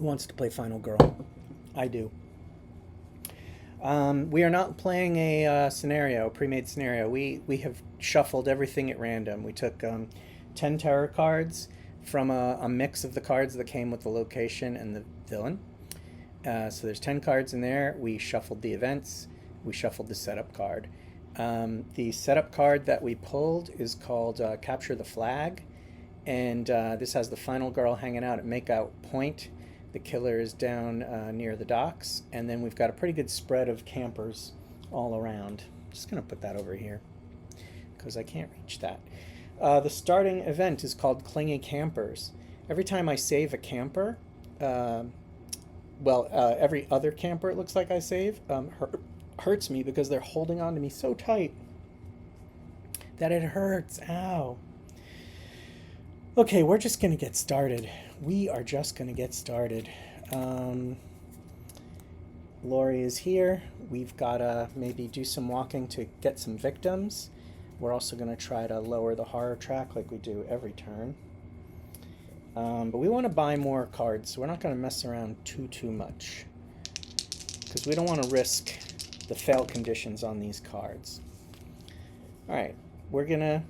Who wants to play Final Girl? I do. We are not playing a scenario, pre-made scenario. We have shuffled everything at random. We took 10 tarot cards from a mix of the cards that came with the location and the villain. So there's 10 cards in there. We shuffled the events. We shuffled the setup card. The setup card that we pulled is called Capture the Flag. And this has the final girl hanging out at Makeout Point. The killer is down near the docks. And then we've got a pretty good spread of campers all around. Just going to put that over here because I can't reach that. The starting event is called Clingy Campers. Every time I save a camper, every other camper it looks like I save hurts me because they're holding on to me so tight that it hurts. Ow. Okay, we're just going to get started. We are just going to get started. Laurie is here. We've got to maybe do some walking to get some victims. We're also going to try to lower the horror track like we do every turn. But we want to buy more cards, so we're not going to mess around too much because we don't want to risk the fail conditions on these cards. All right, we're going to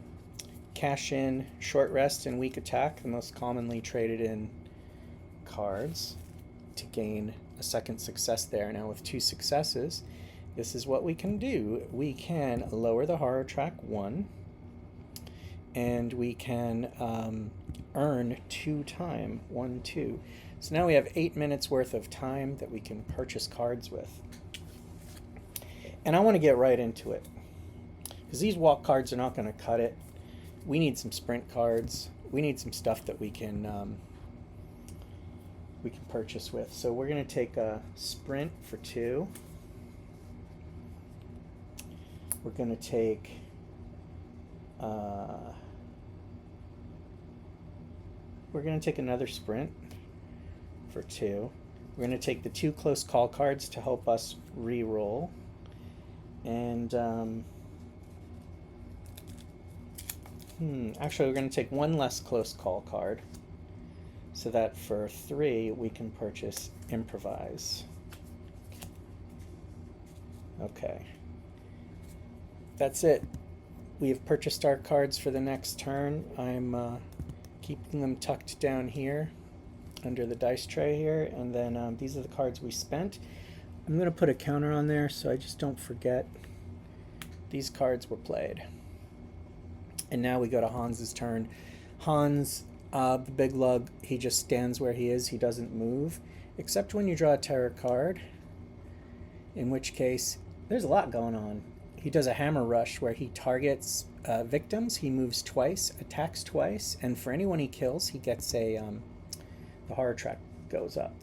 cash in Short Rest and Weak Attack, the most commonly traded in cards, to gain a second success there. Now with 2 successes, this is what we can do. We can lower the horror track 1, and we can earn 2 time, 1, 2. So now we have 8 minutes worth of time that we can purchase cards with. And I want to get right into it because these walk cards are not going to cut it. We need some sprint cards. We need some stuff that we can purchase with. So we're going to take a sprint for 2. We're going to take another sprint for 2. We're going to take the 2 close call cards to help us re-roll. And actually, we're going to take 1 less close call card so that for 3 we can purchase Improvise. Okay. That's it. We have purchased our cards for the next turn. I'm keeping them tucked down here under the dice tray here, and then these are the cards we spent. I'm going to put a counter on there so I just don't forget these cards were played. And now we go to Hans's turn. Hans, the big lug, he just stands where he is. He doesn't move, except when you draw a terror card, in which case there's a lot going on. He does a hammer rush where he targets victims. He moves twice, attacks twice, and for anyone he kills, he gets the horror track goes up.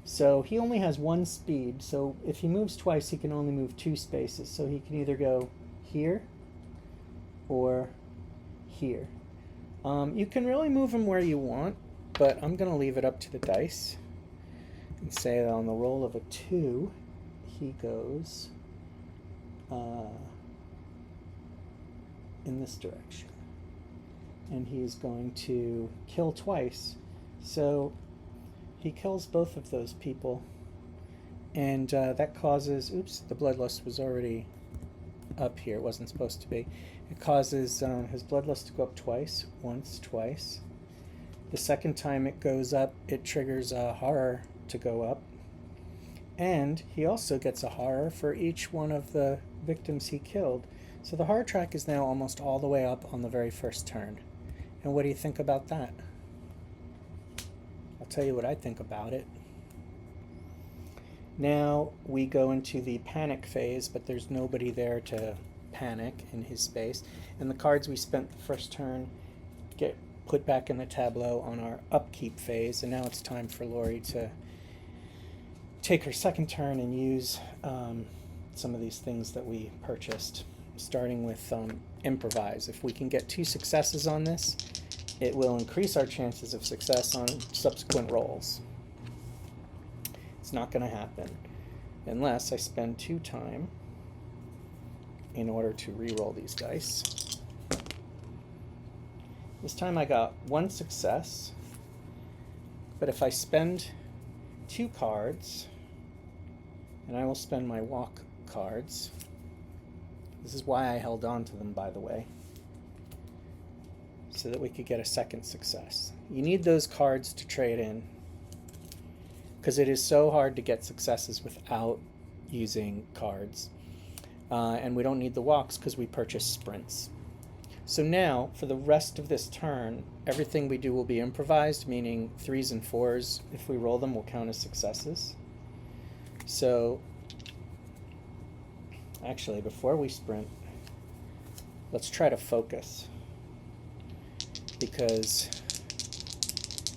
So he only has 1 speed, so if he moves twice, he can only move 2 spaces. So he can either go here or here. You can really move him where you want, but I'm going to leave it up to the dice and say that on the roll of a 2, he goes in this direction. And he's going to kill twice. So he kills both of those people. And that causes, oops, the bloodlust was already up here. It wasn't supposed to be. It causes his bloodlust to go up twice. Once, twice. The second time it goes up, it triggers a horror to go up. And he also gets a horror for each one of the victims he killed. So the horror track is now almost all the way up on the very first turn. And what do you think about that? I'll tell you what I think about it. Now we go into the panic phase, but there's nobody there to panic in his space. And the cards we spent the first turn get put back in the tableau on our upkeep phase. And now it's time for Laurie to take her second turn and use some of these things that we purchased, starting with Improvise. If we can get 2 successes on this, it will increase our chances of success on subsequent rolls. It's not going to happen unless I spend 2 time in order to re-roll these dice. This time I got 1 success, But if I spend 2 cards, and I will spend my walk cards. This is why I held on to them, by the way, so that we could get a second success. You need those cards to trade in, because it is so hard to get successes without using cards. And we don't need the walks because we purchase sprints. So now, for the rest of this turn, everything we do will be improvised, meaning 3s and 4s, if we roll them, will count as successes. So, actually, before we sprint, let's try to focus, because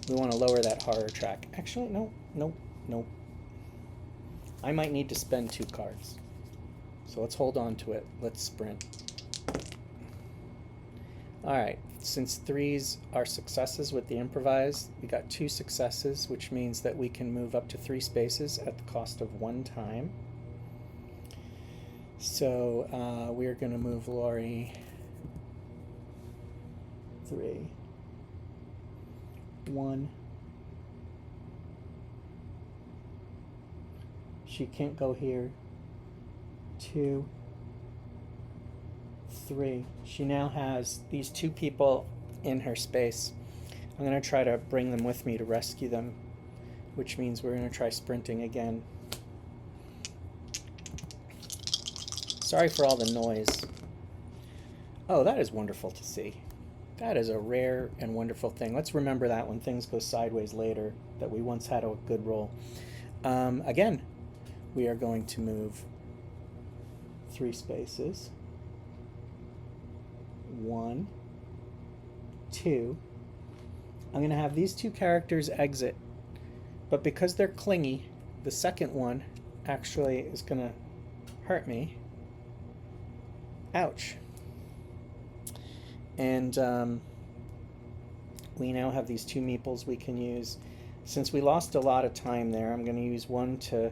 we want to lower that horror track. Actually, no. I might need to spend 2 cards. So let's hold on to it. Let's sprint. Alright, since 3s are successes with the improvised, we got 2 successes, which means that we can move up to 3 spaces at the cost of 1 time. So we're going to move Laurie 3, 1. She can't go here. 2, 3. She now has these 2 people in her space. I'm going to try to bring them with me to rescue them, which means we're going to try sprinting again. Sorry for all the noise. Oh, that is wonderful to see. That is a rare and wonderful thing. Let's remember that when things go sideways later, that we once had a good roll. Again, we are going to move 3 spaces. 1, 2. I'm going to have these 2 characters exit, but because they're clingy, the second one actually is going to hurt me. Ouch. And we now have these 2 meeples we can use. Since we lost a lot of time there, I'm going to use one to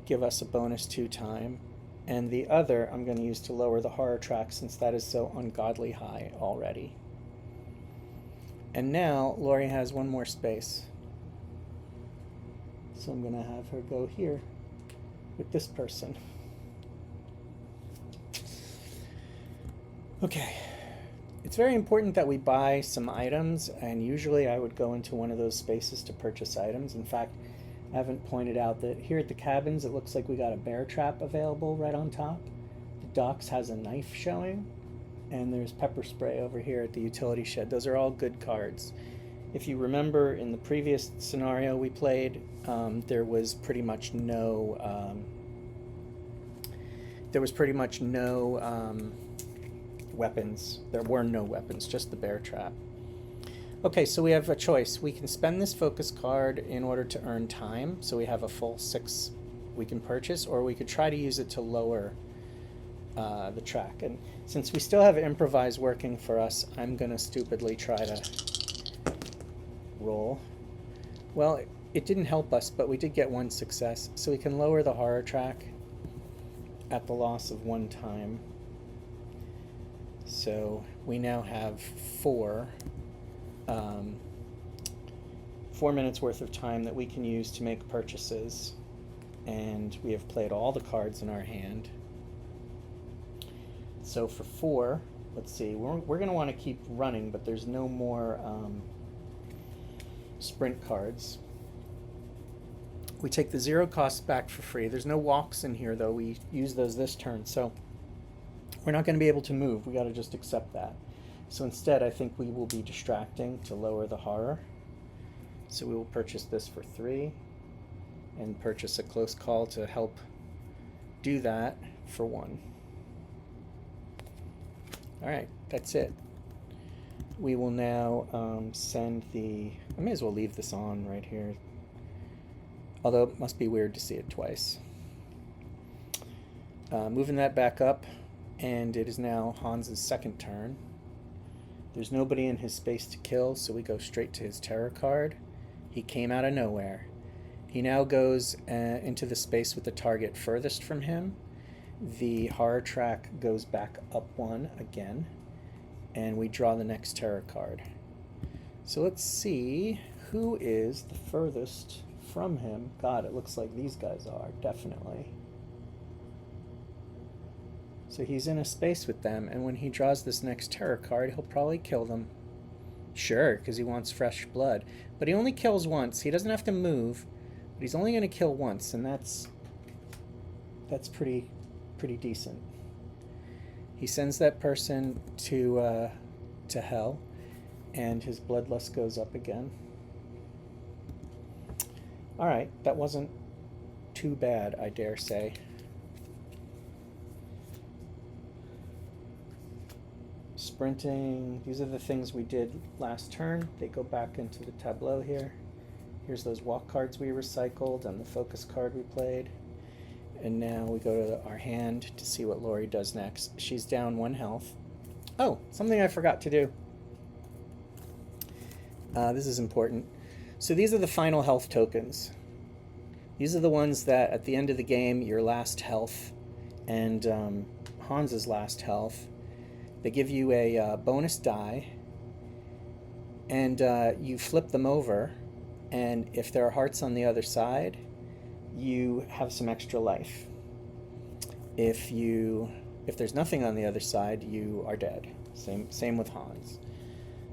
give us a bonus 2 time, and the other I'm going to use to lower the horror track, since that is so ungodly high already. And now Laurie has 1 more space. So I'm going to have her go here with this person. Okay. It's very important that we buy some items, and usually I would go into one of those spaces to purchase items. In fact, I haven't pointed out that here at the cabins, it looks like we got a bear trap available right on top. The docks has a knife showing, and there's pepper spray over here at the utility shed. Those are all good cards. If you remember, in the previous scenario we played, there was pretty much no weapons. There were no weapons, just the bear trap. Okay, so we have a choice. We can spend this focus card in order to earn time, so we have a full 6 we can purchase, or we could try to use it to lower the track. And since we still have improvise working for us, I'm going to stupidly try to roll. Well, it didn't help us, but we did get 1 success, so we can lower the horror track at the loss of 1 time. So we now have 4 minutes worth of time that we can use to make purchases, and we have played all the cards in our hand. So for 4, let's see, we're going to want to keep running, but there's no more sprint cards. We take the 0 costs back for free. There's no walks in here, though. We use those this turn, so we're not going to be able to move. We got to just accept that. So instead, I think we will be distracting to lower the horror. So we will purchase this for 3 and purchase a close call to help do that for 1. All right, that's it. We will now send the... I may as well leave this on right here. Although it must be weird to see it twice. Moving that back up, and it is now Hans's second turn. There's nobody in his space to kill, so we go straight to his terror card. He came out of nowhere. He now goes into the space with the target furthest from him. The horror track goes back up 1 again, and we draw the next terror card. So let's see who is the furthest from him? God, it looks like these guys are, definitely. So he's in a space with them, and when he draws this next terror card, he'll probably kill them. Sure, because he wants fresh blood. But he only kills once. He doesn't have to move, but he's only going to kill once, and that's pretty decent. He sends that person to hell, and his bloodlust goes up again. All right, that wasn't too bad, I dare say. Sprinting, these are the things we did last turn. They go back into the tableau here. Here's those walk cards we recycled and the focus card we played. And now we go to our hand to see what Laurie does next. She's down 1 health. Oh, something I forgot to do. This is important. So these are the final health tokens. These are the ones that at the end of the game, your last health and Hans's last health. They give you a bonus die, and you flip them over, and if there are hearts on the other side, you have some extra life. If there's nothing on the other side, you are dead. Same with Hans.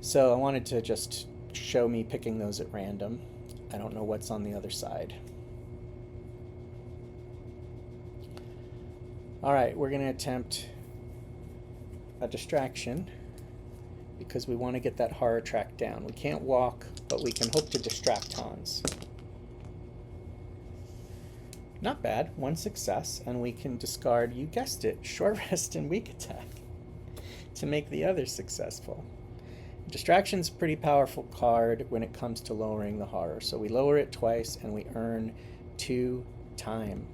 So I wanted to just show me picking those at random. I don't know what's on the other side. All right, we're going to attempt a distraction because we want to get that horror track down. We can't walk, but we can hope to distract Hans. Not bad, 1 success, and we can discard, you guessed it, short rest and weak attack to make the other successful. Distraction's a pretty powerful card when it comes to lowering the horror. So we lower it twice and we earn 2 time,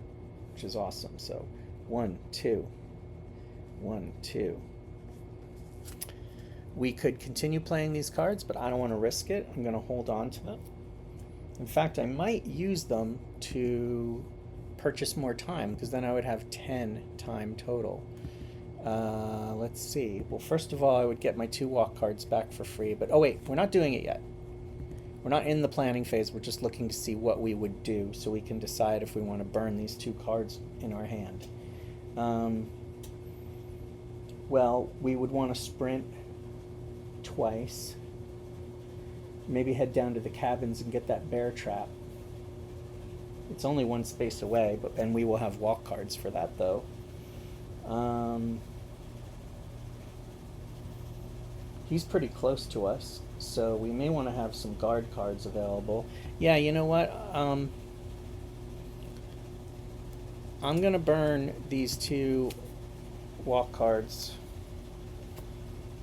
which is awesome. So 1, 2, 1, 2. We could continue playing these cards, but I don't want to risk it. I'm going to hold on to them. In fact, I might use them to purchase more time, because then I would have 10 time total. Let's see. Well, first of all, I would get my 2 walk cards back for free. But, oh wait, we're not doing it yet. We're not in the planning phase. We're just looking to see what we would do so we can decide if we want to burn these 2 cards in our hand. Well, we would want to sprint twice. Maybe head down to the cabins and get that bear trap. It's only 1 space away, and we will have walk cards for that, though. He's pretty close to us, so we may want to have some guard cards available. Yeah, you know what? I'm going to burn these 2 walk cards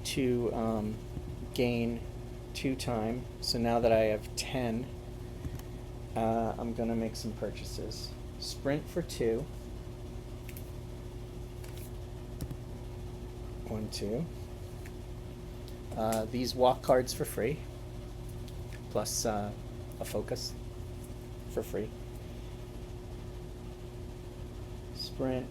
to gain 2 time. So now that I have 10, I'm going to make some purchases. Sprint for 2. 1, 2. These walk cards for free, plus a focus for free. Sprint.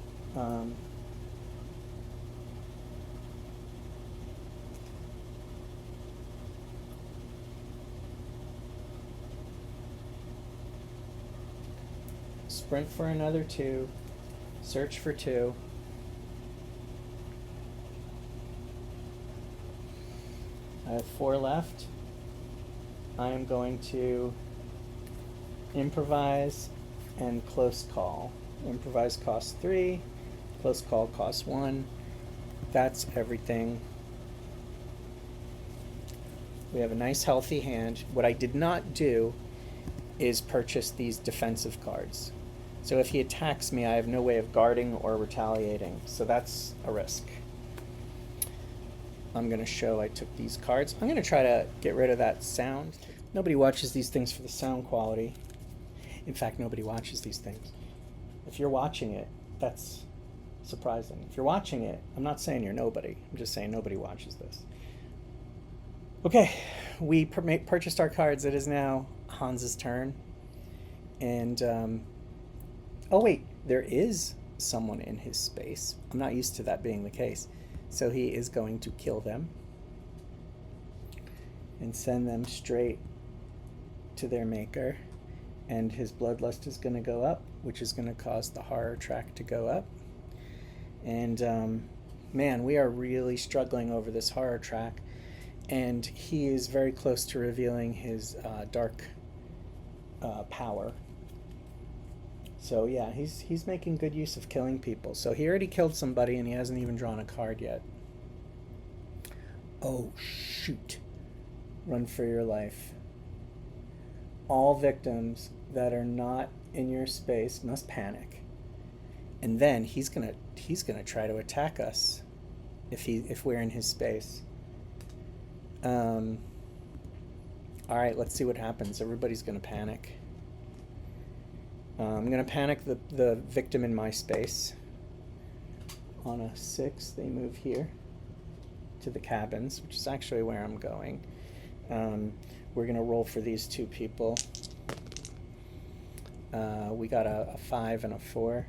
Sprint for another 2. Search for 2. I have 4 left. I am going to improvise and close call. Improvise costs 3. Close call costs 1. That's everything. We have a nice healthy hand. What I did not do is purchase these defensive cards. So if he attacks me, I have no way of guarding or retaliating. So that's a risk. I'm going to show I took these cards. I'm going to try to get rid of that sound. Nobody watches these things for the sound quality. In fact, nobody watches these things. If you're watching it, that's surprising. If you're watching it, I'm not saying you're nobody. I'm just saying nobody watches this. Okay, we purchased our cards. It is now Hans's turn. And, oh wait, there is someone in his space. I'm not used to that being the case. So he is going to kill them and send them straight to their maker, and his bloodlust is going to go up, which is going to cause the horror track to go up. And man, we are really struggling over this horror track, and he is very close to revealing his dark power. So yeah, he's making good use of killing people. So he already killed somebody, and he hasn't even drawn a card yet. Oh shoot. Run for your life. All victims that are not in your space must panic. And then he's gonna try to attack us if we're in his space. All right, let's see what happens. Everybody's gonna panic. I'm gonna panic the victim in my space. On a 6, they move here to the cabins, which is actually where I'm going. We're gonna roll for these two people. We got a 5 and a 4.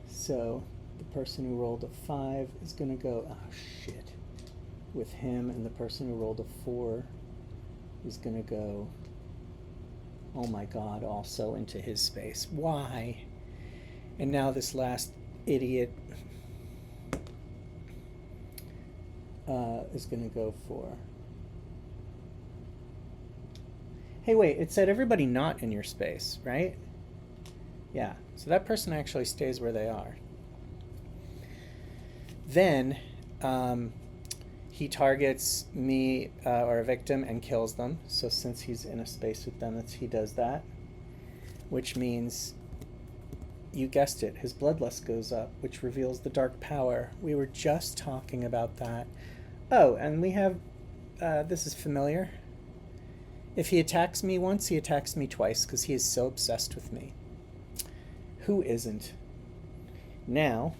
So the person who rolled a 5 is gonna go, oh shit, with him, and the person who rolled a 4 is gonna go, oh my god, also into his space. Why? And now this last idiot is gonna go for, hey wait, it said everybody not in your space, right? Yeah, so that person actually stays where they are. Then he targets me or a victim and kills them. So since he's in a space with them, he does that. Which means, you guessed it, his bloodlust goes up, which reveals the dark power. We were just talking about that. Oh, and we have, this is familiar. If he attacks me once, he attacks me twice, because he is so obsessed with me. Who isn't? Now,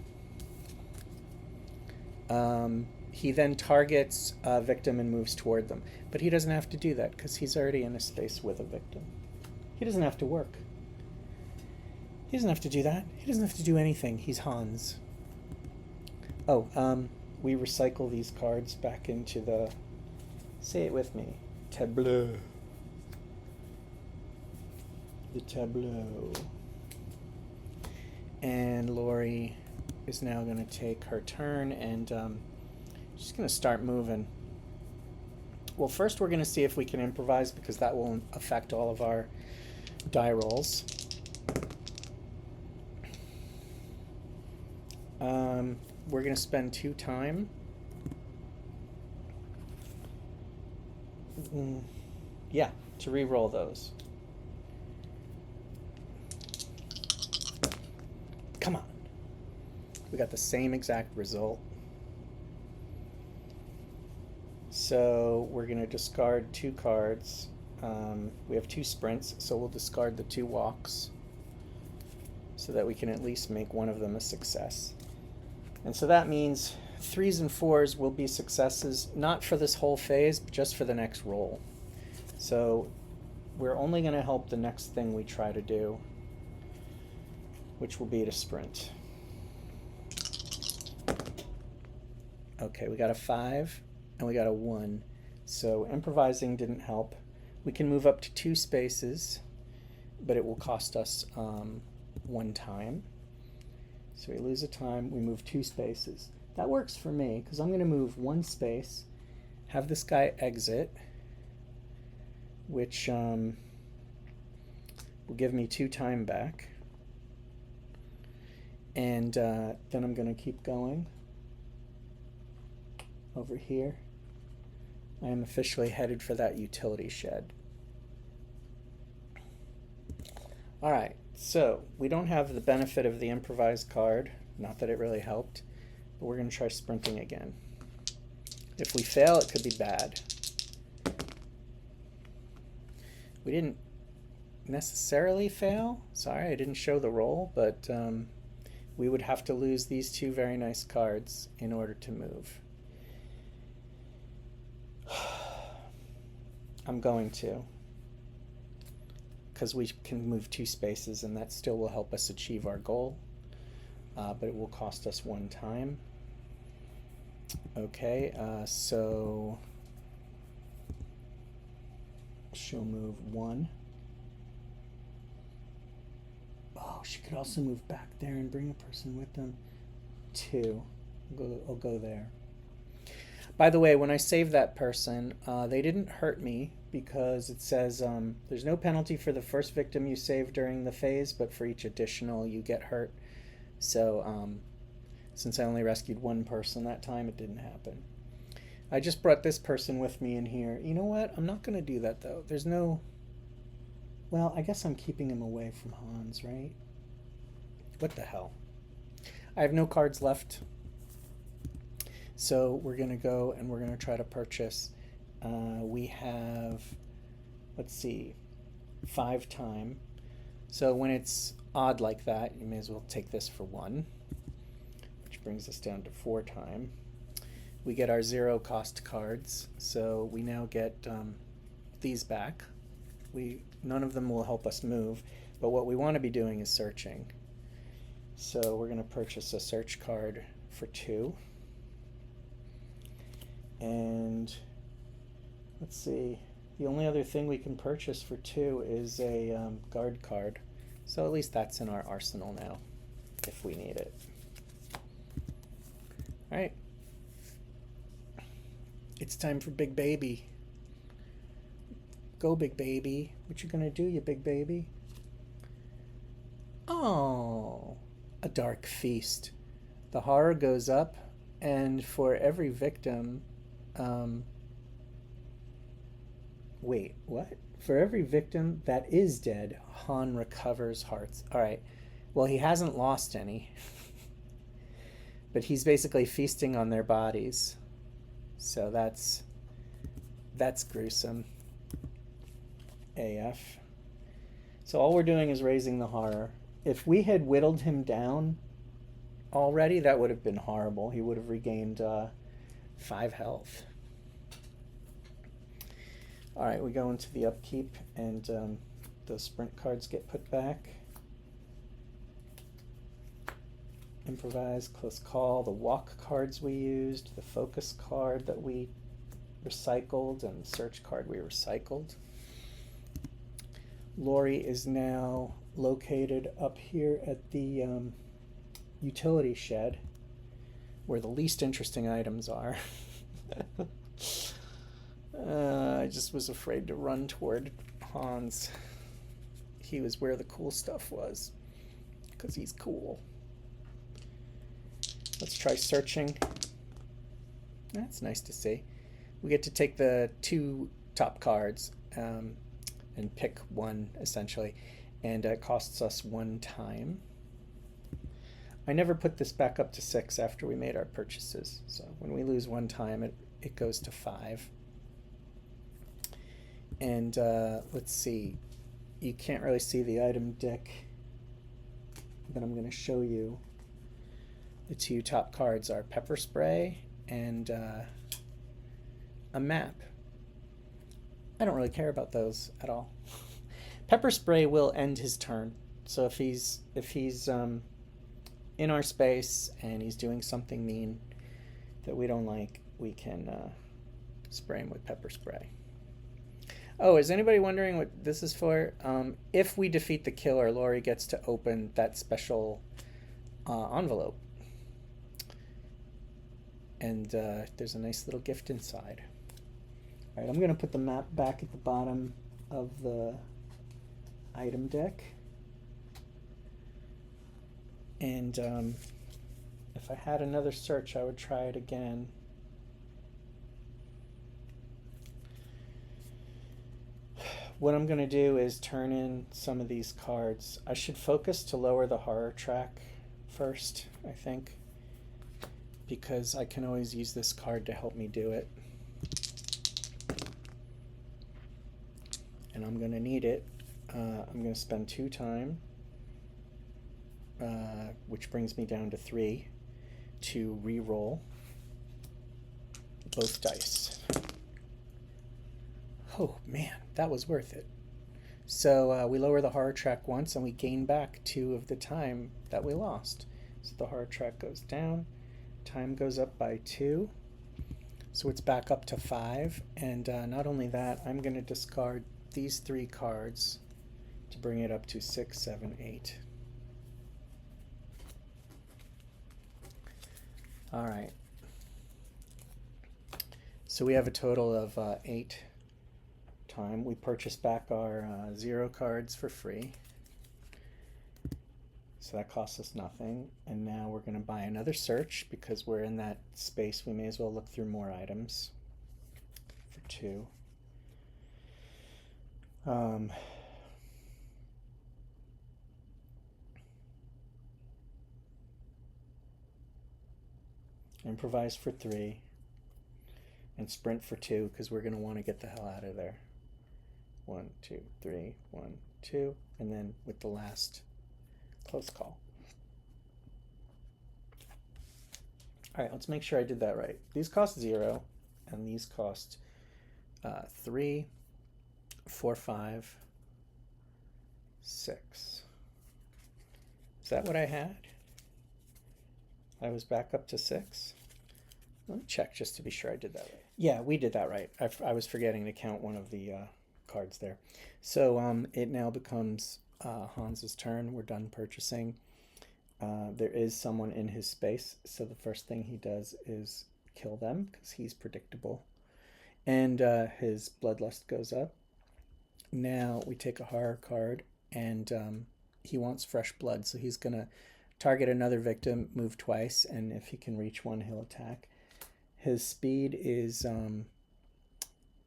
he then targets a victim and moves toward them. But he doesn't have to do that, because he's already in a space with a victim. He doesn't have to work. He doesn't have to do that. He doesn't have to do anything. He's Hans. Oh, we recycle these cards back into the, say it with me, tableau. The tableau. And Laurie is now going to take her turn, and she's going to start moving. Well, first we're going to see if we can improvise, because that will affect all of our die rolls. We're going to spend 2 time. Yeah, to re-roll those. Come on. We got the same exact result. So we're going to discard 2 cards. We have 2 sprints, so we'll discard the 2 walks so that we can at least make one of them a success. And so that means 3s and 4s will be successes, not for this whole phase, but just for the next roll. So we're only going to help the next thing we try to do, which will be to sprint. Okay, we got a 5 and we got a 1. So improvising didn't help. We can move up to 2 spaces, but it will cost us 1 time. So we lose a time, we move 2 spaces. That works for me, because I'm going to move 1 space, have this guy exit, which will give me 2 time back. And then I'm going to keep going over here. I am officially headed for that utility shed. All right, so we don't have the benefit of the improvised card, not that it really helped, but we're going to try sprinting again. If we fail, it could be bad. We didn't necessarily fail. Sorry, I didn't show the roll, but we would have to lose these 2 very nice cards in order to move. I'm going to, because we can move 2 spaces, and that still will help us achieve our goal, but it will cost us 1 time. Okay, so she'll move 1. Oh, she could also move back there and bring a person with them. 2. I'll go there. By the way, when I save that person, they didn't hurt me because it says there's no penalty for the first victim you save during the phase, but for each additional you get hurt. So since I only rescued one person that time, it didn't happen. I just brought this person with me in here. You know what? I'm not going to do that though. There's no... Well, I guess I'm keeping him away from Hans, right? What the hell? I have no cards left. So we're going to go and we're going to try to purchase. We have, let's see, 5 time. So when it's odd like that, you may as well take this for 1, which brings us down to 4 time. We get our 0 cost cards. So we now get these back. None of them will help us move, but what we want to be doing is searching. So we're going to purchase a search card for 2. And let's see, the only other thing we can purchase for 2 is a guard card. So at least that's in our arsenal now, if we need it. All right. It's time for Big Baby. Go, Big Baby. What you gonna do, you big baby? Oh, a dark feast. The horror goes up, and for every victim... wait, what? For every victim that is dead, Han recovers hearts. All right. Well, he hasn't lost any. But he's basically feasting on their bodies. So that's gruesome. AF. So all we're doing is raising the horror. If we had whittled him down already, that would have been horrible. He would have regained 5 health. All right, we go into the upkeep, and those sprint cards get put back. Improvise, close call, the walk cards we used, the focus card that we recycled, and the search card we recycled. Laurie is now located up here at the utility shed, where the least interesting items are. I just was afraid to run toward Hans. He was where the cool stuff was, because he's cool. Let's try searching. That's nice to see. We get to take the 2 top cards and pick one, essentially, and it costs us 1 time. I never put this back up to 6 after we made our purchases, so when we lose 1 time, it goes to 5. And let's see, you can't really see the item deck, but I'm going to show you. The 2 top cards are pepper spray and a map. I don't really care about those at all. Pepper spray will end his turn. So if he's in our space and he's doing something mean that we don't like, we can spray him with pepper spray. Oh, is anybody wondering what this is for? If we defeat the killer, Laurie gets to open that special envelope. And there's a nice little gift inside. All right, I'm going to put the map back at the bottom of the item deck. And if I had another search, I would try it again. What I'm going to do is turn in some of these cards. I should focus to lower the horror track first, I think, because I can always use this card to help me do it. And I'm going to need it. I'm going to spend 2 time, which brings me down to 3, to re-roll both dice. Oh man, that was worth it. So we lower the horror track once and we gain back 2 of the time that we lost. So the horror track goes down, time goes up by 2, so it's back up to 5. And not only that, I'm going to discard these 3 cards to bring it up to 6, 7, 8. All right. So we have a total of 8 time. We purchased back our 0 cards for free. So that costs us nothing. And now we're going to buy another search because we're in that space. We may as well look through more items for 2. Improvise for 3. And sprint for 2 because we're going to want to get the hell out of there. 1, 2, 3, 1, 2. And then with the last close call. All right, let's make sure I did that right. These cost 0, and these cost 3, 4, 5, 6. Is that what I had? I was back up to 6. Let me check just to be sure I did that right. Yeah, we did that right. I was forgetting to count one of the cards there. So it now becomes Hans's turn. We're done purchasing. There is someone in his space, so the first thing he does is kill them because he's predictable. And his bloodlust goes up. Now we take a horror card, and he wants fresh blood, so he's going to target another victim, move twice, and if he can reach one, he'll attack. His speed is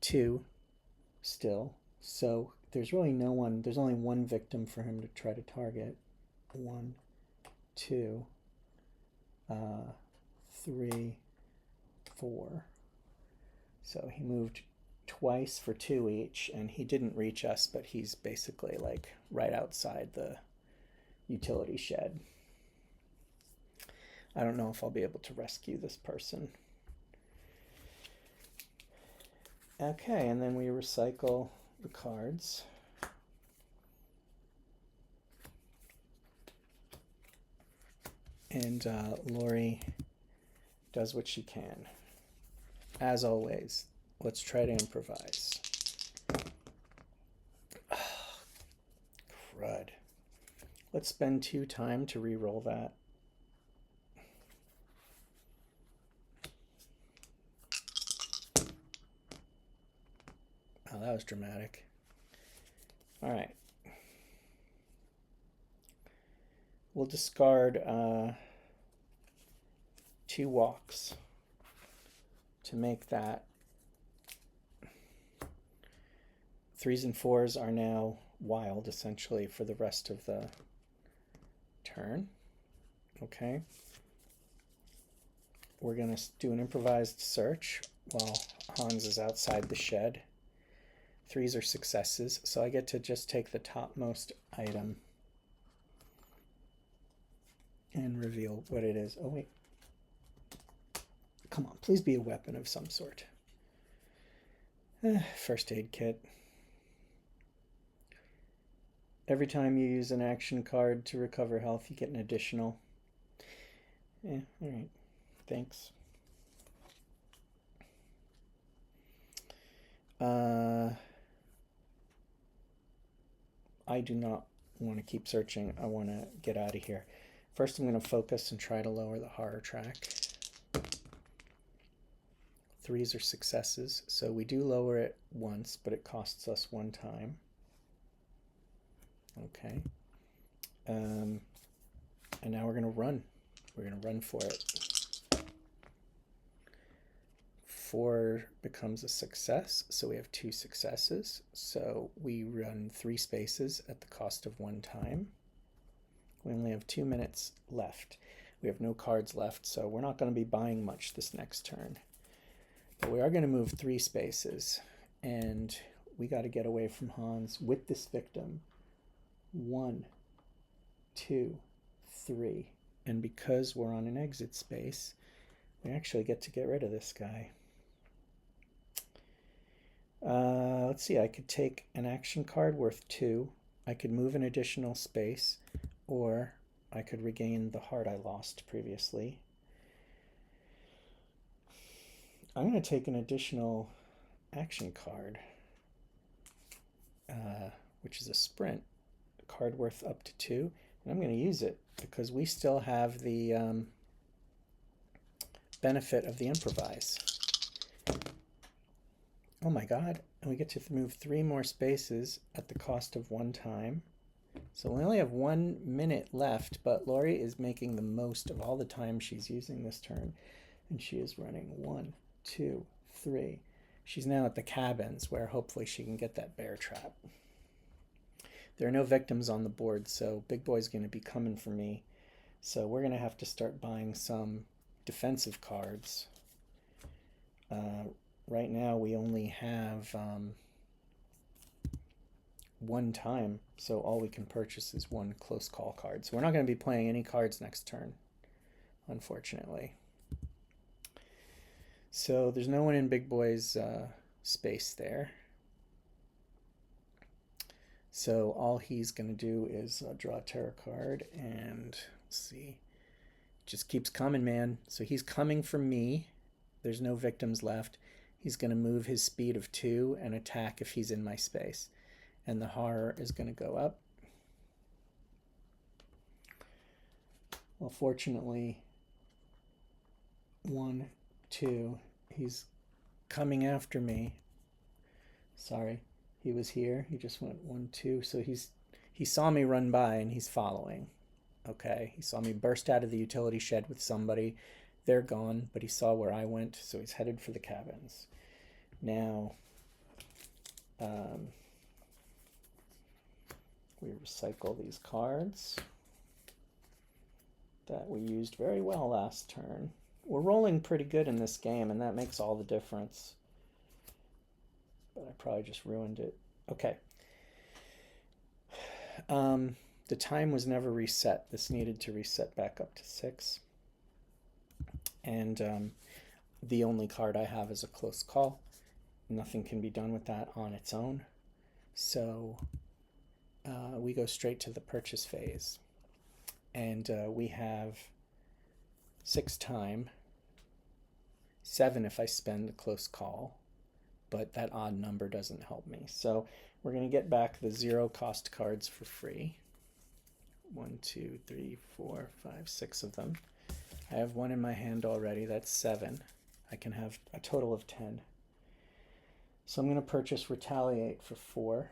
2 still, so there's really no one, there's only one victim for him to try to target. 1, 2, 3, 4. So he moved twice for 2 each, and he didn't reach us, but he's basically like right outside the utility shed. I don't know if I'll be able to rescue this person. Okay, and then we recycle the cards. And Laurie does what she can. As always, let's try to improvise. Oh, crud. Let's spend 2 time to re-roll that. Oh, that was dramatic. All right. We'll discard 2 walks to make that. 3s and 4s are now wild, essentially, for the rest of the turn. Okay. We're going to do an improvised search while Hans is outside the shed. 3s are successes, so I get to just take the topmost item and reveal what it is. Oh, wait. Come on, please be a weapon of some sort. First aid kit. Every time you use an action card to recover health, you get an additional. All right. Thanks. I do not want to keep searching. I want to get out of here. First, I'm going to focus and try to lower the horror track. 3s are successes, so we do lower it once, but it costs us 1 time. Okay. And now we're going to run. We're going to run for it. 4 becomes a success, so we have 2 successes. So we run 3 spaces at the cost of 1 time. We only have 2 minutes left. We have no cards left, so we're not going to be buying much this next turn. But we are going to move 3 spaces, and we got to get away from Hans with this victim. 1, 2, 3. And because we're on an exit space, we actually get to get rid of this guy. Let's see, I could take an action card worth 2. I could move an additional space, or I could regain the heart I lost previously. I'm going to take an additional action card, which is a sprint, a card worth up to 2, and I'm going to use it because we still have the benefit of the improvise. Oh my god, and we get to move 3 more spaces at the cost of 1 time. So we only have 1 minute left, but Laurie is making the most of all the time she's using this turn. And she is running 1, 2, 3. She's now at the cabins where hopefully she can get that bear trap. There are no victims on the board, so Big Boy's going to be coming for me. So we're going to have to start buying some defensive cards. Right now we only have 1 time, so all we can purchase is 1 close call card. So we're not going to be playing any cards next turn, unfortunately. So there's no one in Big Boy's space there. So all he's going to do is draw a tarot card, and let's see. Just keeps coming, man. So he's coming for me. There's no victims left. He's going to move his speed of 2 and attack if he's in my space. And the horror is going to go up. Well, fortunately, 1, 2, he's coming after me. Sorry, he was here. He just went 1, 2. So he saw me run by and he's following. Okay, he saw me burst out of the utility shed with somebody. They're gone, but he saw where I went, so he's headed for the cabins. Now, we recycle these cards that we used very well last turn. We're rolling pretty good in this game, and that makes all the difference. But I probably just ruined it. Okay. The time was never reset. This needed to reset back up to 6. And the only card I have is a close call. Nothing can be done with that on its own. So we go straight to the purchase phase. And we have 6 time, 7 if I spend the close call, but that odd number doesn't help me. So we're going to get back the 0 cost cards for free. 1, 2, 3, 4, 5, 6 of them. I have 1 in my hand already. That's 7. I can have a total of 10. So I'm going to purchase Retaliate for 4.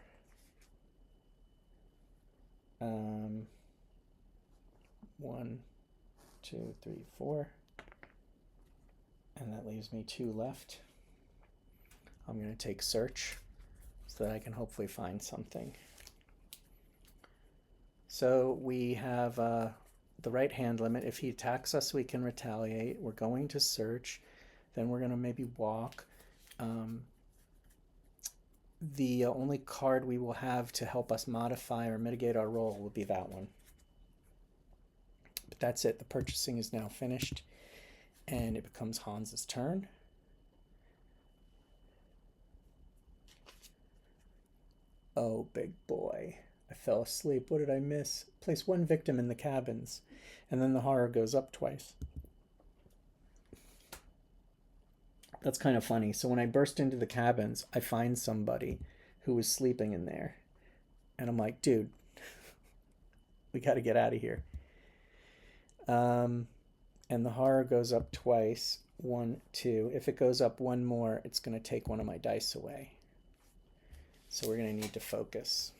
1, 2, 3, 4. And that leaves me 2 left. I'm going to take Search so that I can hopefully find something. So we have the right hand limit. If he attacks us, we can retaliate. We're going to search. Then we're going to maybe walk. The only card we will have to help us modify or mitigate our roll will be that one. But that's it. The purchasing is now finished. And it becomes Hans's turn. Oh, big boy. I fell asleep. What did I miss? Place 1 victim in the cabins. And then the horror goes up twice. That's kind of funny. So when I burst into the cabins, I find somebody who was sleeping in there. And I'm like, dude, we got to get out of here. And the horror goes up twice. 1, 2. If it goes up 1 more, it's going to take 1 of my dice away. So we're going to need to focus.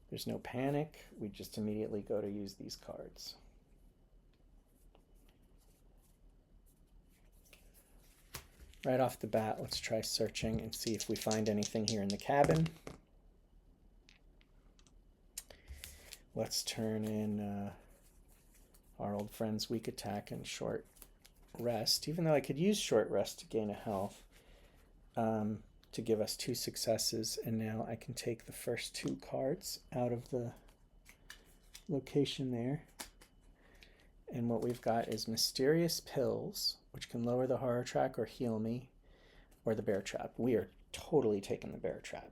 There's no panic. We just immediately go to use these cards. Right off the bat, let's try searching and see if we find anything here in the cabin. Let's turn in our old friend's weak attack and short rest, even though I could use short rest to gain a health to give us 2 successes. And now I can take the first 2 cards out of the location there. And what we've got is Mysterious Pills, which can lower the horror track or heal me, or the bear trap. We are totally taking the bear trap.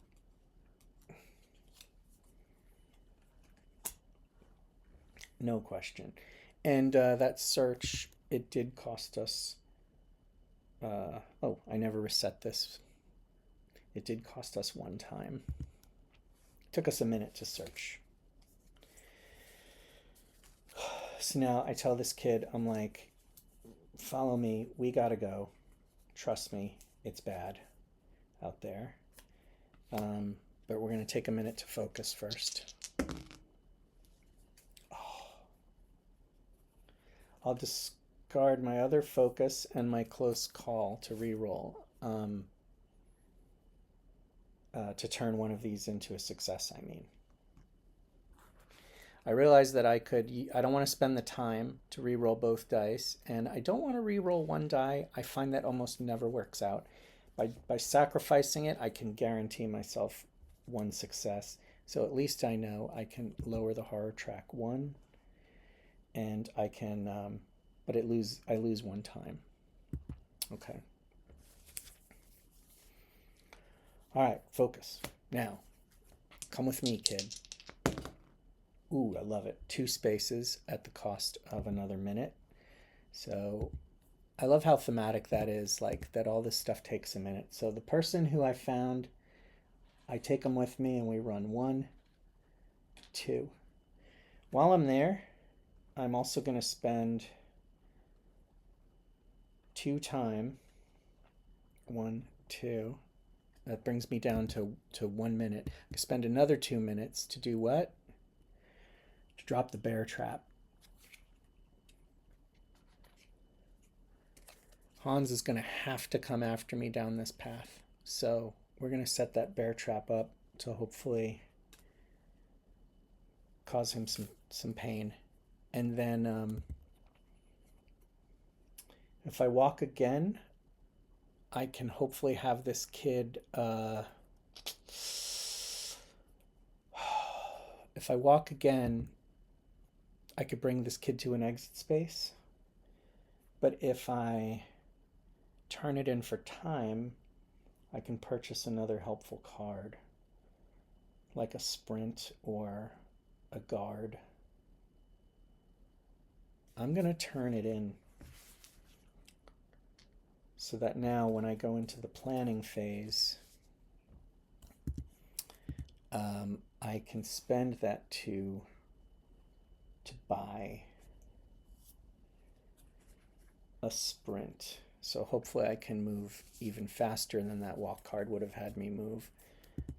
No question. And that search, it did cost us... oh, I never reset this. It did cost us 1 time. It took us a minute to search. So now I tell this kid, I'm like, follow me. We gotta go. Trust me, it's bad out there. But we're going to take a minute to focus first. Oh. I'll discard my other focus and my close call to reroll to turn one of these into a success, I mean. I realized that I don't want to spend the time to re-roll both dice, and I don't want to re-roll one die. I find that almost never works out. By sacrificing it, I can guarantee myself one success. So at least I know I can lower the horror track one, and I can, but I lose one time. Okay. All right, focus. Now, come with me, kid. Ooh, I love it. 2 spaces at the cost of another minute. So I love how thematic that is, like that all this stuff takes a minute. So the person who I found, I take them with me and we run 1, 2. While I'm there, I'm also going to spend 2 time. 1, 2. That brings me down to 1 minute. I spend another 2 minutes to do what? To drop the bear trap. Hans is going to have to come after me down this path. So we're going to set that bear trap up to hopefully cause him some pain. And then if I walk again, I can hopefully have this kid... if I walk again, I could bring this kid to an exit space. But if I turn it in for time, I can purchase another helpful card, like a sprint or a guard. I'm going to turn it in so that now when I go into the planning phase, I can spend that to buy a sprint. So hopefully I can move even faster than that walk card would have had me move.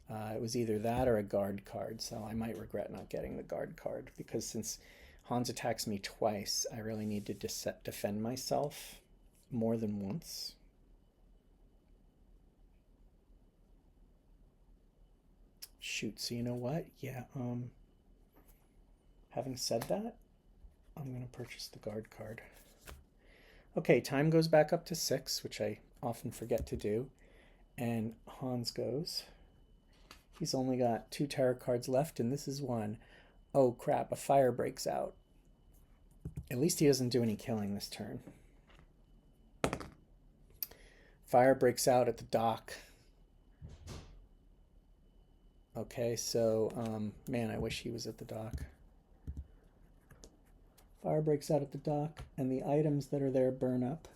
It was either that or a guard card, so I might regret not getting the guard card, because since Hans attacks me twice, I really need to defend myself more than once. Shoot, so you know what? Yeah, having said that, I'm going to purchase the guard card. Okay, time goes back up to 6, which I often forget to do. And Hans goes. He's only got 2 tarot cards left, and this is 1. Oh crap, a fire breaks out. At least he doesn't do any killing this turn. Fire breaks out at the dock. Okay, so, man, I wish he was at the dock. Fire breaks out at the dock, and the items that are there burn up.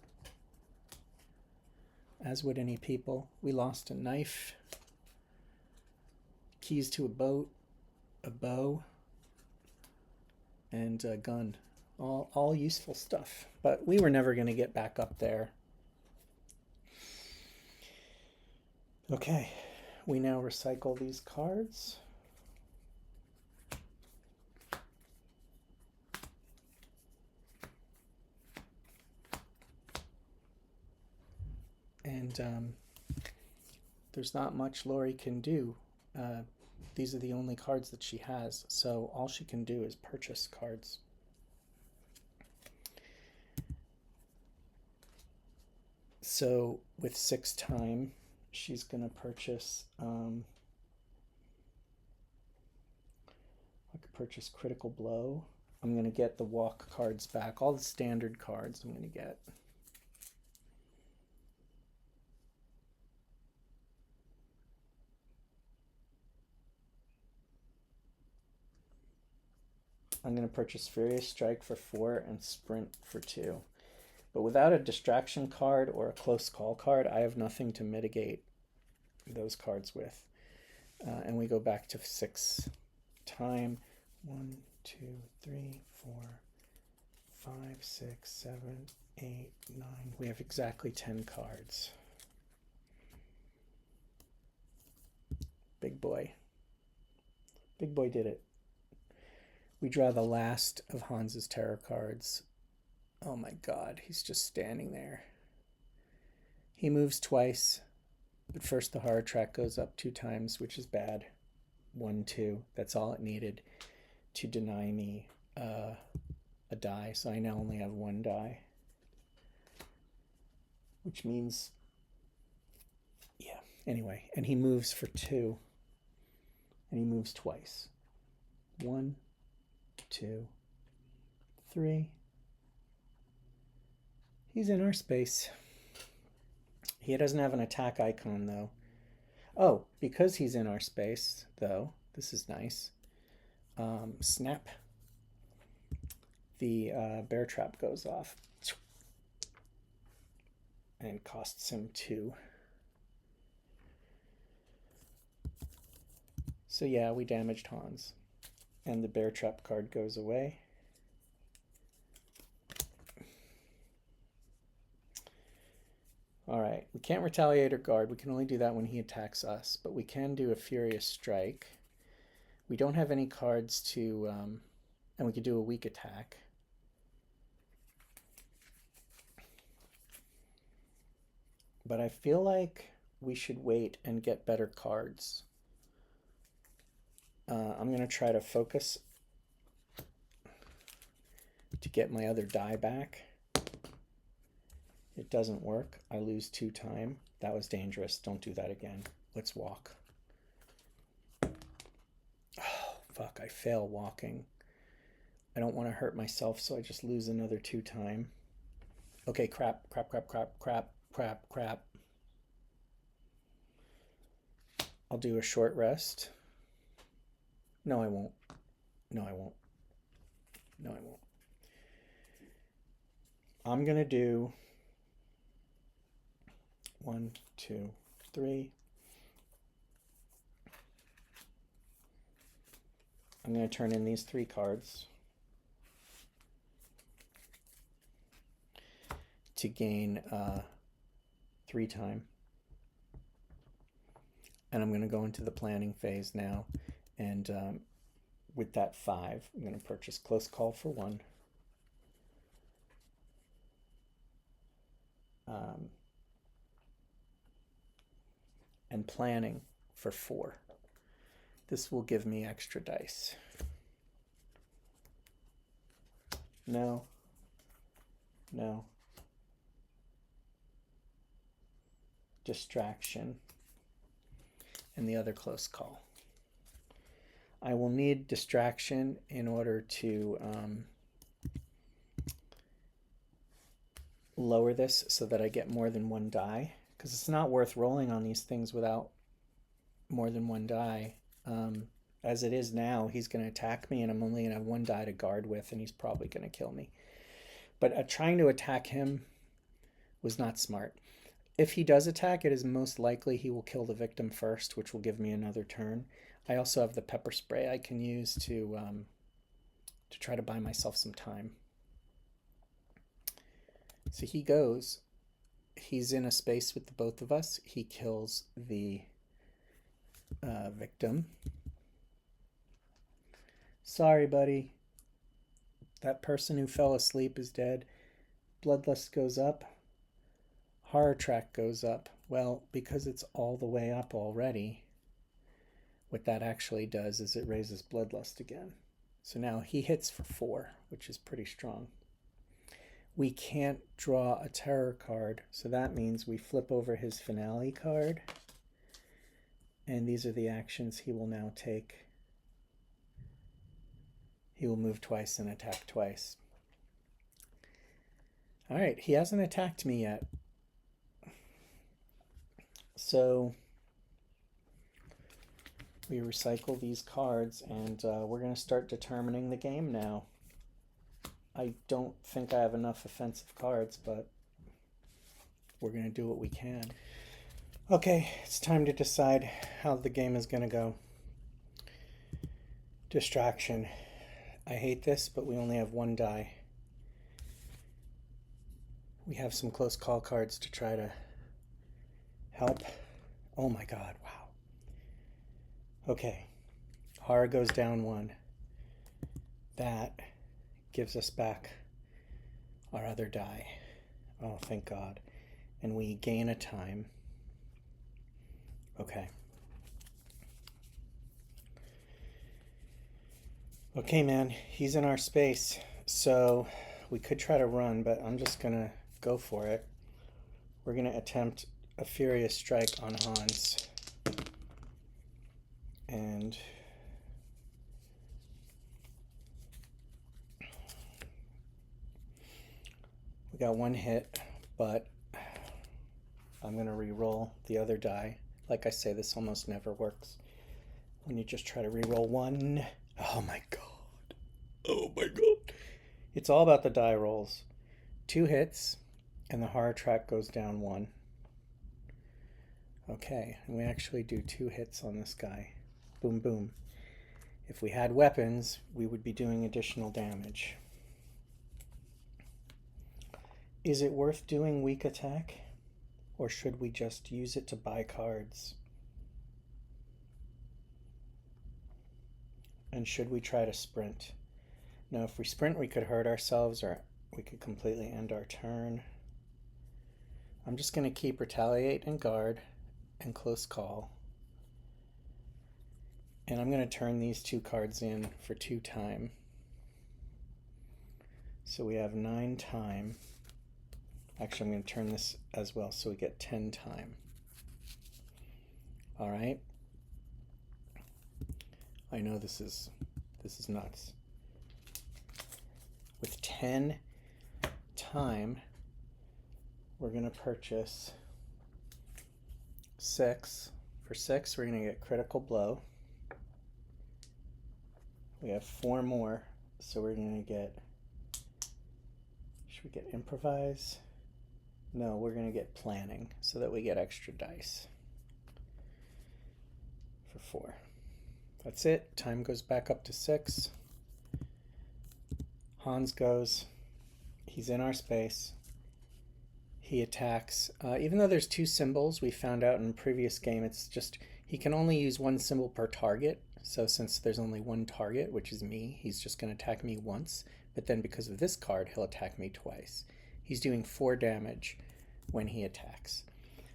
As would any people. We lost a knife, keys to a boat, a bow, and a gun. All useful stuff. But we were never going to get back up there. Okay, we now recycle these cards. And there's not much Laurie can do. These are the only cards that she has, so all she can do is purchase cards. So with 6 time, she's going to purchase, I could purchase Critical Blow. I'm going to get the walk cards back, all the standard cards I'm going to get. I'm going to purchase Furious Strike for 4 and Sprint for 2. But without a distraction card or a close call card, I have nothing to mitigate those cards with. And we go back to 6 time. 1, 2, 3, 4, 5, 6, 7, 8, 9. We have exactly 10 cards. Big boy. Big boy did it. We draw the last of Hans's tarot cards. Oh my god, he's just standing there. He moves twice, but first the horror track goes up 2 times, which is bad. 1, 2. That's all it needed to deny me a die. So I now only have 1 die, which means, yeah. Anyway, and he moves for 2, and he moves twice. 1, 2, 3. He's in our space. He doesn't have an attack icon though. Oh, because he's in our space though, this is nice. Snap. The bear trap goes off and costs him 2. So yeah, we damaged Hans. And the bear trap card goes away. All right, we can't retaliate or guard. We can only do that when he attacks us, but we can do a Furious Strike. We don't have any cards to, and we could do a weak attack. But I feel like we should wait and get better cards. I'm going to try to focus to get my other die back. It doesn't work. I lose 2 time. That was dangerous. Don't do that again. Let's walk. Oh, fuck. I fail walking. I don't want to hurt myself, so I just lose another 2 time. Okay, crap. I'll do a short rest. No, I won't. No, I won't. No, I won't. I'm going to do 1, 2, 3. I'm going to turn in these 3 cards to gain 3 time. And I'm going to go into the planning phase now. And with that 5, I'm going to purchase Close Call for 1. And planning for 4. This will give me extra dice. No. No. Distraction. And the other Close Call. I will need distraction in order to lower this so that I get more than 1 die, because it's not worth rolling on these things without more than 1 die. As it is now, he's going to attack me and I'm only going to have 1 die to guard with, and he's probably going to kill me. But trying to attack him was not smart. If he does attack, it is most likely he will kill the victim first, which will give me another turn. I also have the pepper spray I can use to try to buy myself some time. So he goes. He's in a space with the both of us. He kills the victim. Sorry, buddy. That person who fell asleep is dead. Bloodlust goes up. Horror track goes up. Well, because it's all the way up already, what that actually does is it raises Bloodlust again. So now he hits for 4, which is pretty strong. We can't draw a terror card, so that means we flip over his finale card. And these are the actions he will now take. He will move twice and attack twice. All right, he hasn't attacked me yet. So we recycle these cards, and we're going to start determining the game now. I don't think I have enough offensive cards, but we're going to do what we can. Okay, it's time to decide how the game is going to go. Distraction. I hate this, but we only have 1 die. We have some close call cards to try to help. Oh my god, wow. Okay, horror goes down 1. That gives us back our other die. Oh, thank God. And we gain a time. Okay. Okay, man, he's in our space. So we could try to run, but I'm just gonna go for it. We're gonna attempt a furious strike on Hans. And we got 1 hit, but I'm gonna re-roll the other die. Like I say, this almost never works when you just try to re-roll 1. Oh my god. Oh my god. It's all about the die rolls. 2 hits, and the horror track goes down 1. Okay, and we actually do 2 hits on this guy. Boom, boom. If we had weapons, we would be doing additional damage. Is it worth doing weak attack? Or should we just use it to buy cards? And should we try to sprint? Now, if we sprint, we could hurt ourselves, or we could completely end our turn. I'm just going to keep retaliate and guard and close call. And I'm going to turn these 2 cards in for 2 time. So we have 9 time. Actually, I'm going to turn this as well, so we get 10 time. All right. I know this is nuts. With 10 time, we're going to purchase 6. For 6, we're going to get critical blow. We have 4 more, so we're going to get, should we get improvise? No, we're going to get planning so that we get extra dice for 4. That's it. Time goes back up to 6. Hans goes. He's in our space. He attacks. Even though there's 2 symbols, we found out in a previous game, it's just he can only use 1 symbol per target. So since there's only 1 target, which is me, he's just going to attack me once. But then because of this card, he'll attack me twice. He's doing 4 damage when he attacks.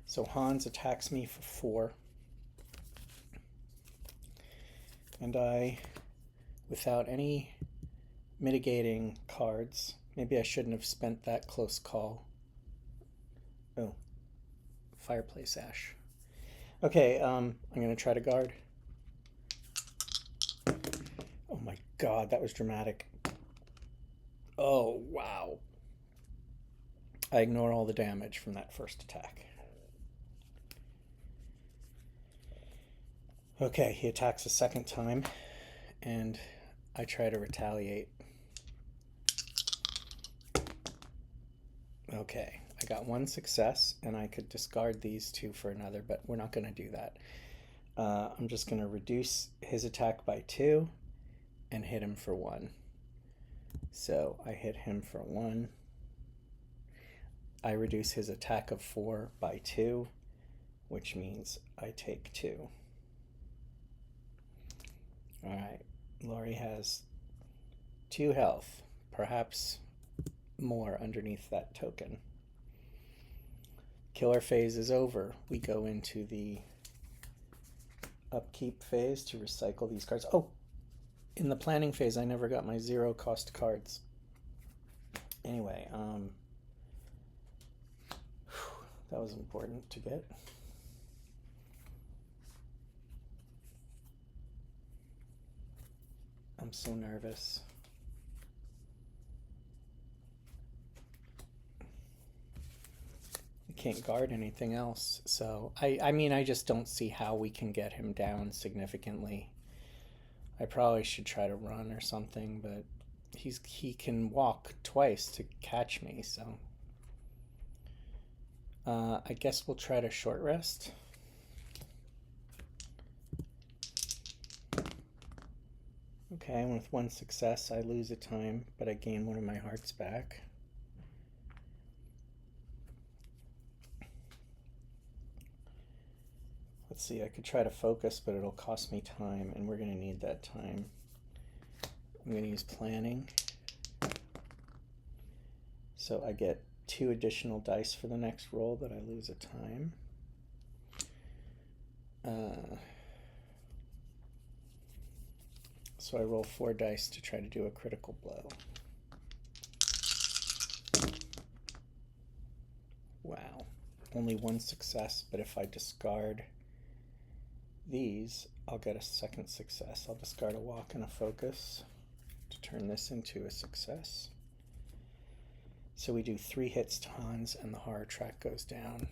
So Hans attacks me for 4. And I, without any mitigating cards, maybe I shouldn't have spent that close call. Oh, fireplace ash. Okay, I'm going to try to guard. Oh my god, that was dramatic. Oh, wow. I ignore all the damage from that first attack. Okay, he attacks a second time, and I try to retaliate. Okay, I got 1 success, and I could discard these 2 for another, but we're not going to do that. I'm just going to reduce his attack by 2 and hit him for 1. So I hit him for 1. I reduce his attack of 4 by 2, which means I take 2. Alright, Laurie has 2 health, perhaps more underneath that token. Killer phase is over. We go into the upkeep phase to recycle these cards. Oh, in the planning phase, I never got my 0 cost cards. Anyway, that was important to get. I'm so nervous. We can't guard anything else, so I mean, I just don't see how we can get him down significantly. I probably should try to run or something, but he can walk twice to catch me, so I guess we'll try to short rest. Okay, and with 1 success, I lose a time, but I gain 1 of my hearts back. Let's see, I could try to focus, but it'll cost me time, and we're going to need that time. I'm going to use planning. So I get 2 additional dice for the next roll, but I lose a time. So I roll 4 dice to try to do a critical blow. Wow, only 1 success, but if I discard these, I'll get a second success. I'll discard a walk and a focus to turn this into a success. So we do 3 hits to Hans, and the horror track goes down.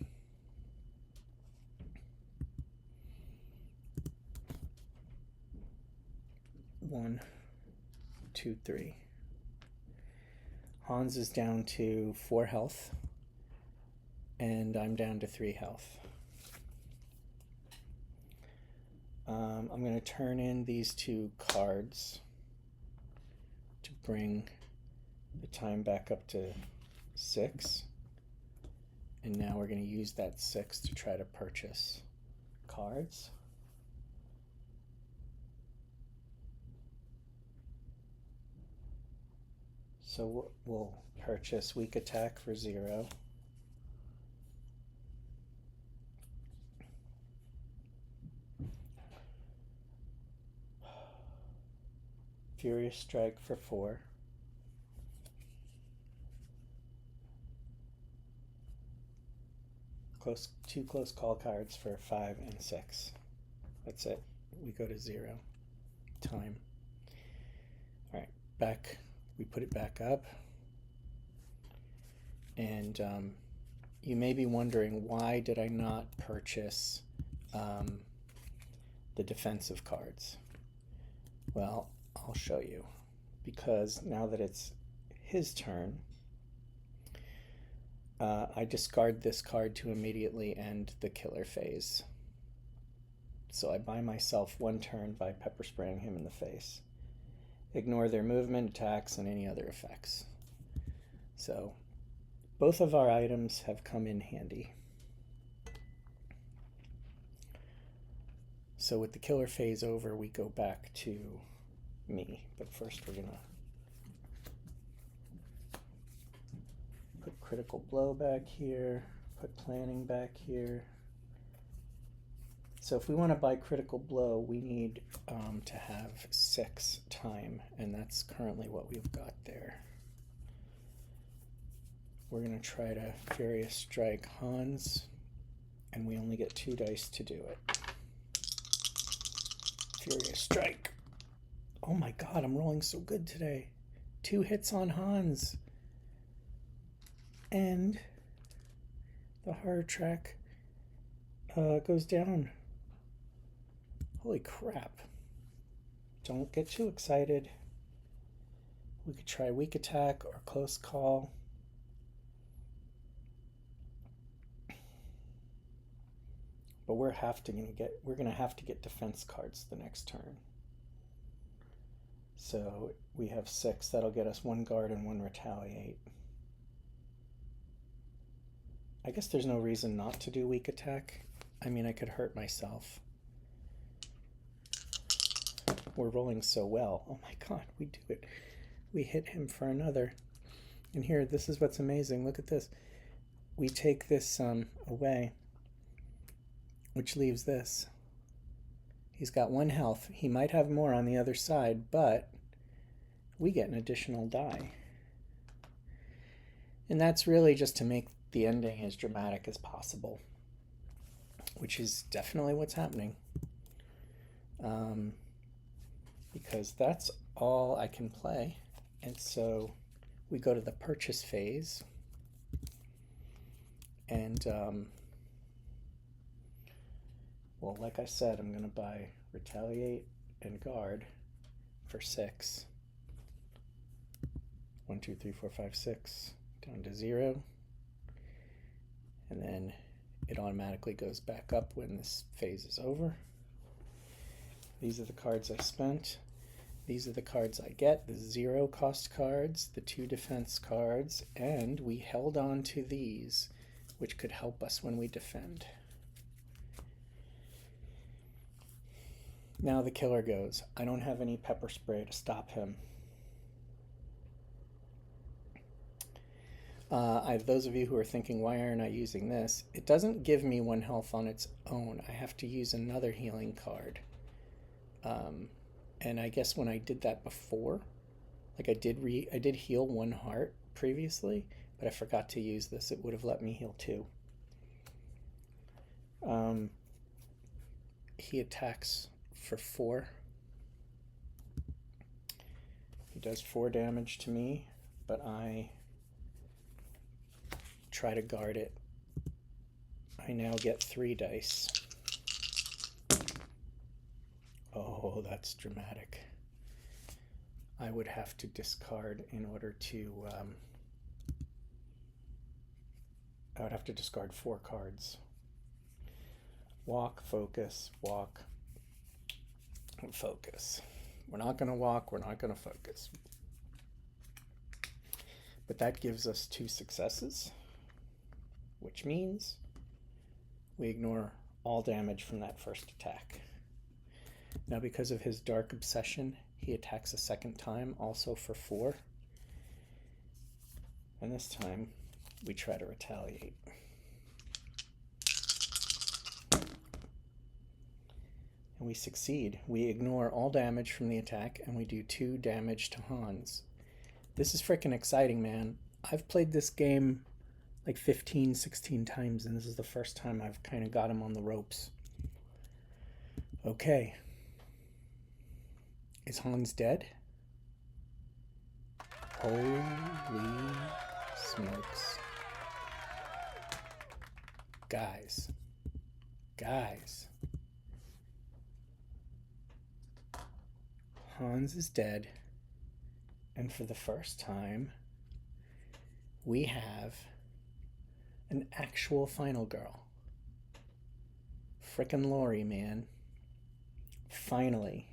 One, 2, 3. Hans is down to 4 health, and I'm down to 3 health. I'm going to turn in these 2 cards to bring the time back up to 6. And now we're going to use that 6 to try to purchase cards. So we'll purchase weak attack for 0. Furious Strike for 4. Two close call cards for 5 and 6. That's it. We go to 0. Time. All right, back. We put it back up. And you may be wondering, why did I not purchase the defensive cards? Well, I'll show you. Because now that it's his turn, I discard this card to immediately end the killer phase. So I buy myself 1 turn by pepper spraying him in the face. Ignore their movement, attacks, and any other effects. So both of our items have come in handy. So with the killer phase over, we go back to me. But first we're going to put critical blow back here, put planning back here. So if we want to buy critical blow, we need to have 6 time, and that's currently what we've got there. We're going to try to Furious Strike Hans, and we only get 2 dice to do it. Furious Strike. Oh my god, I'm rolling so good today. 2 hits on Hans. And the horror track goes down. Holy crap. Don't get too excited. We could try weak attack or close call. But we're gonna have to get defense cards the next turn. So we have 6. That'll get us 1 guard and 1 retaliate. I guess there's no reason not to do weak attack. I mean, I could hurt myself. We're rolling so well. Oh my god, we do it. We hit him for another. And here, this is what's amazing. Look at this. We take this away, which leaves this. He's got 1 health. He might have more on the other side, but we get an additional die. And that's really just to make the ending as dramatic as possible, which is definitely what's happening. Because that's all I can play. And so we go to the purchase phase. And, well, like I said, I'm going to buy Retaliate and Guard for 6. 1, 2, 3, 4, 5, 6. Down to 0. And then it automatically goes back up when this phase is over. These are the cards I spent. These are the cards I get, the 0 cost cards, the 2 defense cards, and we held on to these, which could help us when we defend. Now the killer goes. I don't have any pepper spray to stop him. Those of you who are thinking, why aren't I using this? It doesn't give me 1 health on its own. I have to use another healing card. And I guess when I did that before, like I did heal 1 heart previously, but I forgot to use this. It would have let me heal 2. He attacks for 4. He does 4 damage to me, but I try to guard it. I now get 3 dice. Oh, that's dramatic. I would have to discard in order to... I would have to discard 4 cards. Walk, focus, walk, focus. We're not going to walk, we're not going to focus. But that gives us 2 successes, which means we ignore all damage from that first attack. Now, because of his dark obsession, he attacks a second time, also for 4. And this time, we try to retaliate. And we succeed. We ignore all damage from the attack, and we do 2 damage to Hans. This is freaking exciting, man. I've played this game like 15, 16 times, and this is the first time I've kind of got him on the ropes. Okay. Is Hans dead? Holy smokes. Guys. Hans is dead. And for the first time, we have an actual final girl. Frickin' Laurie, man. Finally.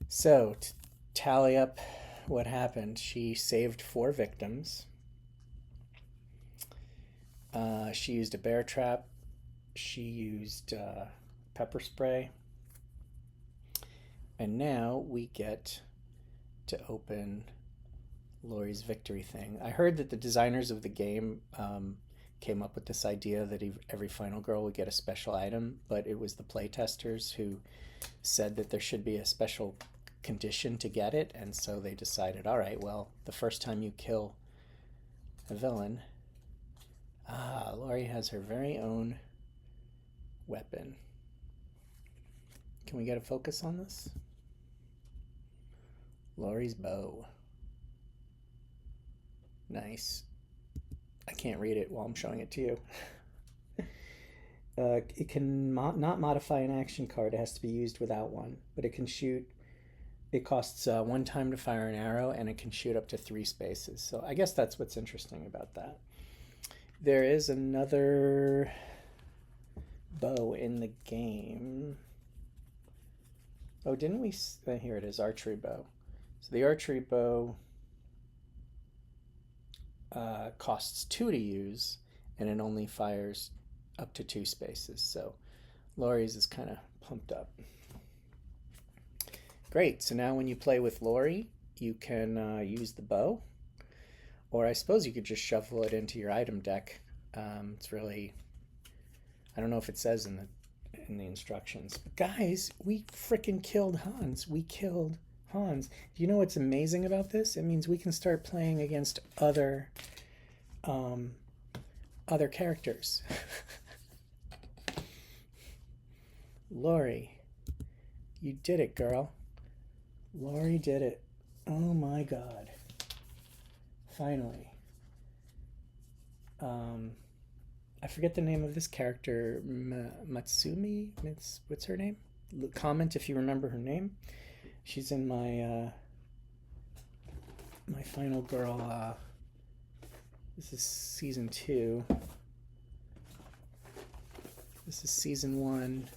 So, to tally up what happened, she saved 4 victims. She used a bear trap. She used pepper spray. And now we get to open Laurie's victory thing. I heard that the designers of the game came up with this idea that every final girl would get a special item, but it was the playtesters who said that there should be a special condition to get it, and so they decided, all right, well, the first time you kill a villain, Laurie has her very own weapon. Can we get a focus on this? Laurie's bow. Nice. I can't read it while I'm showing it to you. It can not modify an action card. It has to be used without one. But it can shoot. It costs 1 time to fire an arrow, and it can shoot up to 3 spaces. So I guess that's what's interesting about that. There is another bow in the game. Oh, didn't we? Here it is, archery bow. So the archery bow costs 2 to use, and it only fires up to 2 spaces. So Laurie's is kind of pumped up. Great. So now when you play with Laurie, you can use the bow, or I suppose you could just shuffle it into your item deck. It's really, I don't know if it says in the instructions. But guys, we freaking killed Hans. We killed Hans. Do you know what's amazing about this? It means we can start playing against other characters. Laurie, you did it, girl. Laurie did it. Oh my god. Finally. I forget the name of this character. Matsumi? What's her name? Comment if you remember her name. She's in my my final girl. This is season 2. This is season 1.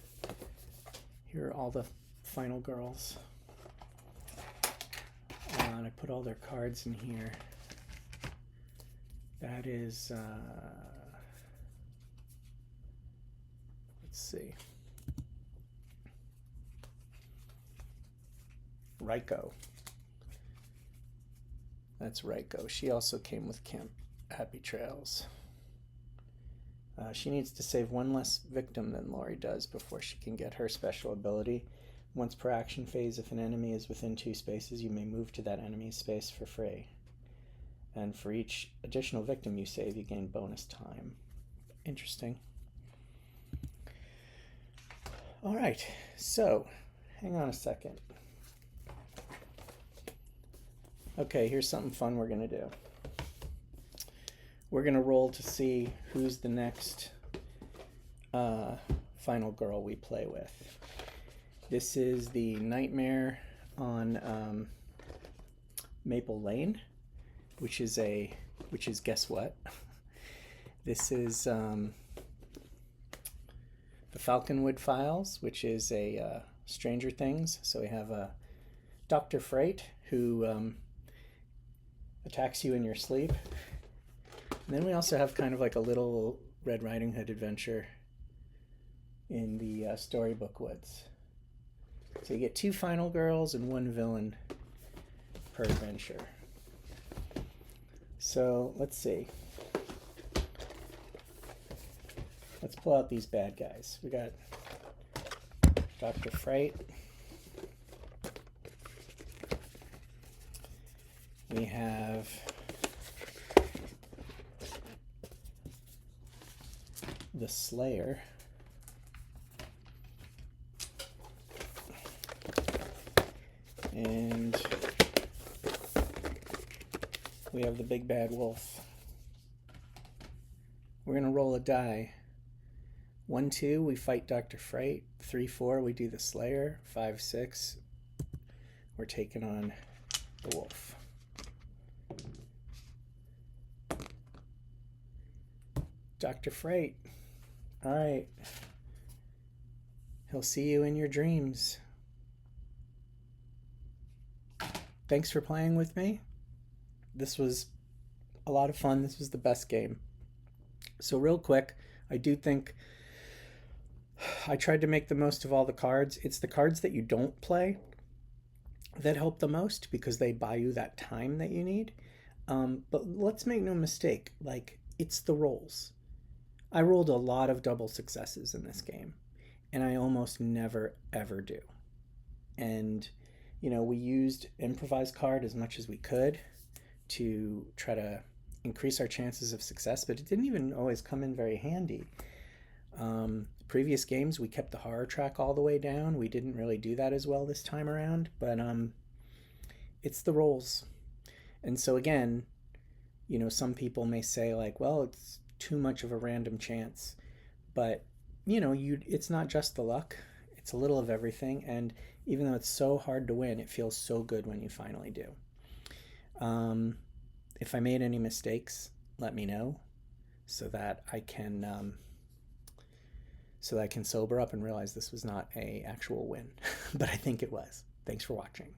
Here are all the final girls. And I put all their cards in here. That is, let's see. Raiko. That's Raiko. She also came with Camp Happy Trails. She needs to save one less victim than Laurie does before she can get her special ability. Once per action phase, if an enemy is within 2 spaces, you may move to that enemy's space for free. And for each additional victim you save, you gain bonus time. Interesting. All right, so hang on a second. Okay, here's something fun we're going to do. We're going to roll to see who's the next final girl we play with. This is the Nightmare on Maple Lane, which is guess what? This is the Falconwood Files, which is a Stranger Things. So we have a Dr. Frate who attacks you in your sleep. And then we also have kind of like a little Red Riding Hood adventure in the Storybook Woods. So you get 2 final girls and 1 villain per adventure. So let's see. Let's pull out these bad guys. We got Dr. Frate. We have the Slayer. And we have the Big Bad Wolf. We're going to roll a die. 1, 2, we fight Dr. Frate. 3, 4, we do the Slayer. 5, 6, we're taking on the Wolf. Dr. Frate. All right. He'll see you in your dreams. Thanks for playing with me. This was a lot of fun. This was the best game. So real quick, I do think I tried to make the most of all the cards. It's the cards that you don't play that help the most because they buy you that time that you need. But let's make no mistake, like, it's the rolls. I rolled a lot of double successes in this game, and I almost never, ever do. And, you know, we used improvised card as much as we could to try to increase our chances of success, but it didn't even always come in very handy. Previous games, we kept the horror track all the way down. We didn't really do that as well this time around, but it's the rolls. And so again, you know, some people may say like, well, it's too much of a random chance, but you know, it's not just the luck, it's a little of everything. And even though it's so hard to win, it feels so good when you finally do. If I made any mistakes, let me know so that I can sober up and realize this was not an actual win. But I think it was. Thanks for watching.